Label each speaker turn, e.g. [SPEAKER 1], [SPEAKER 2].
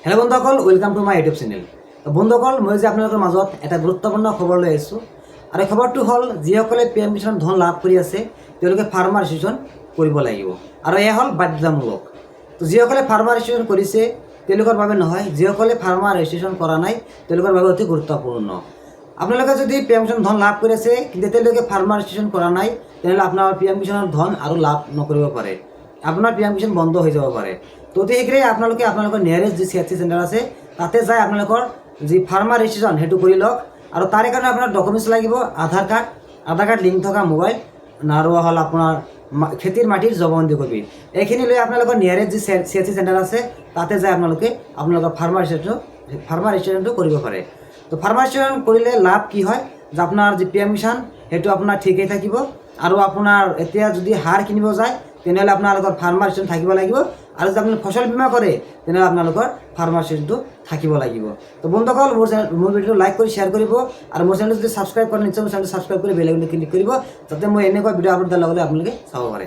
[SPEAKER 1] Hello' বন্ধুসকল, welcome to my YouTube channel. তো বন্ধুসকল, মই যে আপোনালোকৰ মাজত এটা গুৰুত্বপূৰ্ণ খবৰ লৈ আহিছোঁ। আৰু এই খবৰটো হ'ল, যিসকলে পি এম কিষাণ ধন লাভ কৰি আছে তেওঁলোকে ফাৰ্মাৰ ৰেজিষ্ট্ৰেশ্যন কৰিব লাগিব। আৰু এয়া হ'ল বাধ্যতামূলক। তো যিসকলে ফাৰ্মাৰ ৰেজিষ্ট্ৰেশ্যন কৰিছে তেওঁলোকৰ বাবে নহয়, যিসকলে ফাৰ্মাৰ ৰেজিষ্ট্ৰেশ্যন কৰা নাই তেওঁলোকৰ বাবে অতি গুৰুত্বপূৰ্ণ। আপোনালোকে যদি পি এম কিষাণ ধন লাভ কৰি আছে কিন্তু তেওঁলোকে ফাৰ্মাৰ ৰেজিষ্ট্ৰেশ্যন কৰা নাই, তেনেহ'লে আপোনাৰ পি এম কিষাণৰ ধন আৰু লাভ নকৰিব পাৰে। আপোনাৰ পি এম কিষাণ বন্ধ হৈ যাব পাৰে। তো অতি শীঘ্ৰে আপোনালোকে আপোনালোকৰ নিয়াৰেষ্ট যি CHC চেণ্টাৰ আছে তাতে যাই আপোনালোকৰ যি ফাৰ্মাৰ ৰেজিষ্ট্ৰেশ্যন সেইটো কৰি লওক। আৰু তাৰে কাৰণে আপোনাৰ ডকুমেণ্টছ লাগিব, আধাৰ কাৰ্ড লিংক থকা মোবাইল, আৰু হ'ল আপোনাৰ খেতিৰ মাটিৰ জবানবন্দী কপি। এইখিনি লৈ আপোনালোকৰ নিয়াৰেষ্ট যি CHC চেণ্টাৰ আছে তাতে যাই আপোনালোকে আপোনালোকৰ ফাৰ্মাৰ ৰেজিষ্ট্ৰেশ্যনটো কৰিব পাৰে। তো ফাৰ্মাৰ ৰেজিষ্ট্ৰেশ্যন কৰিলে লাভ কি হয় যে আপোনাৰ যি পি এম কিষাণ সেইটো আপোনাৰ ঠিকেই থাকিব। আৰু আপোনাৰ এতিয়া যদি সাৰ কিনিব যায় তেনেহ'লে আপোনালোকৰ ফাৰ্মাৰ ৰেজিষ্ট্ৰেশ্যন থাকিব লাগিব। আৰু যদি আপুনি ফচল বীমা কৰে তেনেহ'লে আপোনালোকৰ ফাৰ্মাৰ ৰেজিষ্ট্ৰেশ্যনটো থাকিব লাগিব। তো বন্ধুসকল, মোৰ ভিডিঅ'টো লাইক কৰি শ্বেয়াৰ কৰিব। আৰু মোৰ চেনেলটো যদি ছাবস্ক্ৰাইব কৰে নিশ্চয় মোৰ চেনেলটো ছাবস্ক্ৰাইব কৰি বেল আইকনটো ক্লিক কৰিব, যাতে মই এনেকুৱা ভিডিঅ' আপলোড দিয়াৰ লগে লগে আপোনালোকে চাব পাৰে।